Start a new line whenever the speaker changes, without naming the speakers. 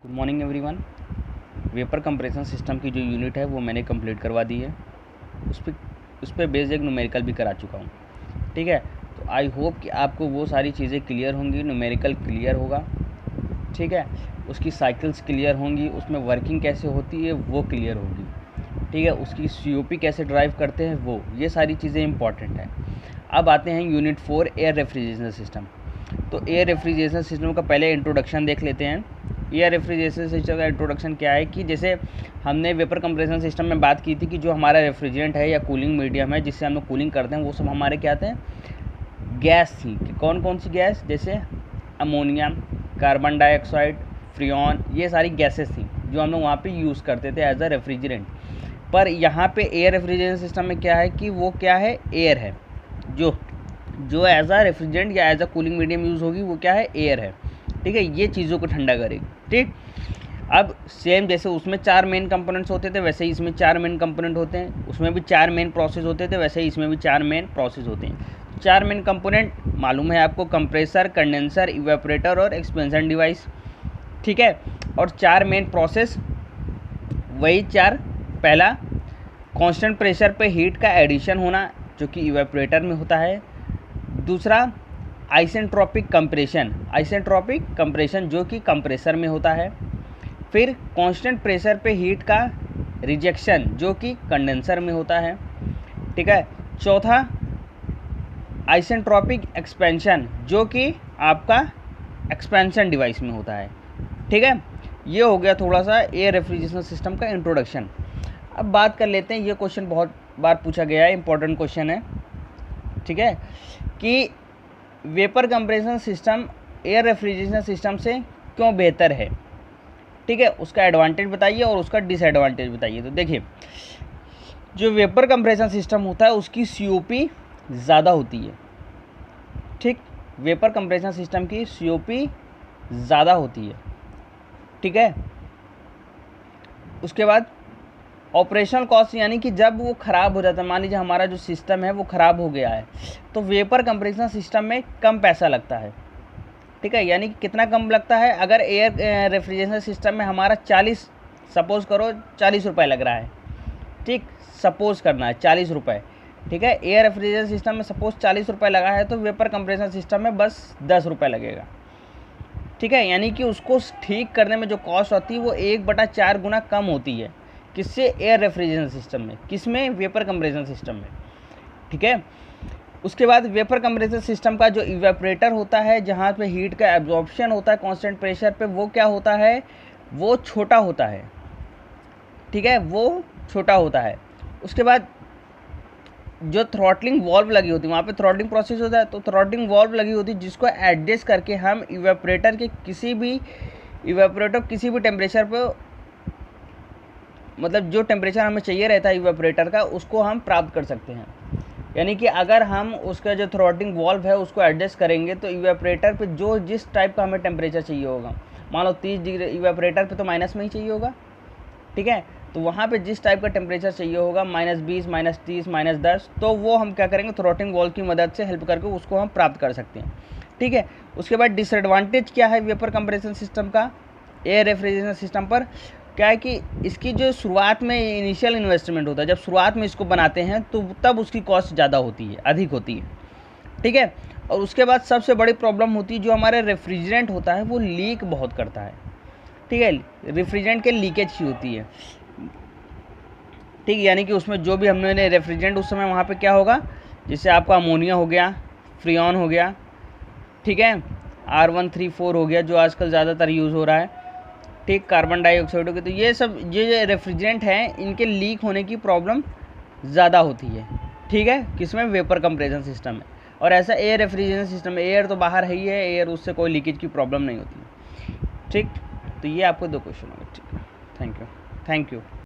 Good morning everyone. Vapour compression system की जो unit है वो मैंने कंप्लीट करवा दी है। उस पर बेस्ड एक न्यूमेरिकल भी करा चुका हूँ। ठीक है, तो आई होप कि आपको वो सारी चीज़ें क्लियर होंगी, न्यूमेरिकल क्लियर होगा। ठीक है, उसकी साइकिल्स क्लियर होंगी, उसमें वर्किंग कैसे होती है वो क्लियर होगी। ठीक है, उसकी COP कैसे ड्राइव करते हैं वो, ये सारी चीज़ें इंपॉर्टेंट है। अब आते हैं यूनिट 4 एयर रेफ्रिजरेशन सिस्टम। तो एयर रेफ्रिजरेशन सिस्टम का पहले इंट्रोडक्शन देख लेते हैं। एयर रेफ्रिजरेशन सिस्टम का इंट्रोडक्शन क्या है कि जैसे हमने वेपर कंप्रेशन सिस्टम में बात की थी कि जो हमारा रेफ्रिजरेंट है या कूलिंग मीडियम है जिससे हम लोग कूलिंग करते हैं वो सब हमारे क्या आते हैं, गैस थी। कि कौन कौन सी गैस, जैसे अमोनिया, कार्बन डाइऑक्साइड, फ्रियोन, ये सारी गैसेस थी जो हम लोग वहाँ पे यूज़ करते थे एज अ रेफ्रिजरेंट। पर यहाँ पे एयर रेफ्रिजरेशन सिस्टम में क्या है कि वो क्या है, एयर है। जो एज अ रेफ्रिजरेंट या as a cooling medium use होगी वो क्या है, एयर है। ठीक है, ये चीज़ों को ठंडा करेगी। ठीक, अब सेम जैसे उसमें 4 मेन कंपोनेंट्स होते थे वैसे ही इसमें 4 मेन कंपोनेंट होते हैं। उसमें भी 4 मेन प्रोसेस होते थे वैसे ही इसमें भी 4 मेन प्रोसेस होते हैं। 4 मेन कंपोनेंट मालूम है आपको, कंप्रेसर, कंडेंसर, इवेपोरेटर और एक्सपेंशन डिवाइस। ठीक है, और 4 मेन प्रोसेस वही 4। पहला, कांस्टेंट प्रेशर पे हीट का एडिशन होना जो कि इवेपोरेटर में होता है। दूसरा, आइसेंट्रोपिक कंप्रेशन जो कि कंप्रेसर में होता है। फिर कांस्टेंट प्रेशर पे हीट का रिजेक्शन जो कि कंडेंसर में होता है। ठीक है, चौथा, आइसेंट्रोपिक एक्सपेंशन जो कि आपका एक्सपेंशन डिवाइस में होता है। ठीक है, ये हो गया थोड़ा सा एयर रेफ्रिजरेशन सिस्टम का इंट्रोडक्शन। अब बात कर लेते हैं, ये क्वेश्चन बहुत बार पूछा गया है, इंपॉर्टेंट क्वेश्चन है। ठीक है, कि vapour compression system air refrigeration system से क्यों बेहतर है। ठीक है, उसका एडवांटेज बताइए और उसका डिसएडवांटेज बताइए। तो देखिए, जो वेपर कंप्रेशन सिस्टम होता है उसकी COP ज़्यादा होती है। ठीक, वेपर कंप्रेशन सिस्टम की COP ज़्यादा होती है। ठीक है, उसके बाद ऑपरेशनल कॉस्ट, यानी कि जब वो ख़राब हो जाता है, मान लीजिए हमारा जो सिस्टम है वो ख़राब हो गया है तो वेपर कंप्रेशन सिस्टम में कम पैसा लगता है। ठीक है, यानी कि कितना कम लगता है, अगर एयर रेफ्रिजरेशन सिस्टम में हमारा 40, सपोज़ करो 40 रुपये लग रहा है। ठीक, सपोज़ करना है 40 रुपये। ठीक है, एयर रेफ्रिजरेशन सिस्टम में सपोज़ 40 रुपये लगा है तो वेपर कंप्रेशन सिस्टम में बस 10 रुपये लगेगा। ठीक है, यानी कि उसको ठीक करने में जो कॉस्ट होती है वो 1/4 गुना कम होती है। किससे, एयर रेफ्रिजरेशन सिस्टम में, किसमें, वेपर कंप्रेशन सिस्टम में। ठीक है, उसके बाद वेपर कंप्रेशन सिस्टम का जो इवेपोरेटर होता है जहाँ पे हीट का एब्जॉर्प्शन होता है कांस्टेंट प्रेशर पे, वो क्या होता है, वो छोटा होता है। ठीक है, वो छोटा होता है। उसके बाद जो थ्रॉटलिंग वॉल्व लगी होती है, वहाँ पे थ्रॉटलिंग प्रोसेस होता है, तो थ्रॉटलिंग वॉल्व लगी होती है जिसको एडजस्ट करके हम इवेपोरेटर किसी भी टेम्परेचर पर, मतलब जो टेम्परेचर हमें चाहिए रहता है इवेपोरेटर का, उसको हम प्राप्त कर सकते हैं। यानी कि अगर हम उसका जो थ्रॉटलिंग वॉल्व है उसको एडजस्ट करेंगे तो इवेपोरेटर पे जो जिस टाइप का हमें टेम्परेचर चाहिए होगा, मान लो 30 डिग्री, इवेपोरेटर पे तो माइनस में ही चाहिए होगा। ठीक है, तो वहाँ पे जिस टाइप का टेम्परेचर चाहिए होगा, -20, -30, -10, तो वो हम क्या करेंगे, थ्रॉटलिंग वॉल्व की मदद से हेल्प करके उसको हम प्राप्त कर सकते हैं। ठीक है, उसके बाद डिसएडवांटेज क्या है वेपर कंप्रेशन सिस्टम का एयर रेफ्रिजरेशन सिस्टम पर, क्या है कि इसकी जो शुरुआत में इनिशियल इन्वेस्टमेंट होता है, जब शुरुआत में इसको बनाते हैं तो तब उसकी कॉस्ट ज़्यादा होती है, अधिक होती है। ठीक है, और उसके बाद सबसे बड़ी प्रॉब्लम होती है, जो हमारे रेफ्रिजरेंट होता है वो लीक बहुत करता है। ठीक है, रेफ्रिजरेंट के लीकेज ही होती है। ठीक, यानी कि उसमें जो भी हमने रेफ्रिजरेंट उस समय वहाँ पे क्या होगा, जैसे आपका अमोनिया हो गया, फ्रियोन हो गया, ठीक है, R134 हो गया जो आजकल ज़्यादातर यूज़ हो रहा है। ठीक, कार्बन डाइऑक्साइड हो गया, तो ये सब ये रेफ्रिजरेंट हैं, इनके लीक होने की प्रॉब्लम ज़्यादा होती है। ठीक है, किसमें, वेपर कंप्रेशन सिस्टम में। और ऐसा एयर रेफ्रिजरेशन सिस्टम में एयर तो बाहर है ही है, एयर उससे कोई लीकेज की प्रॉब्लम नहीं होती है। ठीक, तो ये आपको 2 क्वेश्चन हो गए। ठीक है, थैंक यू।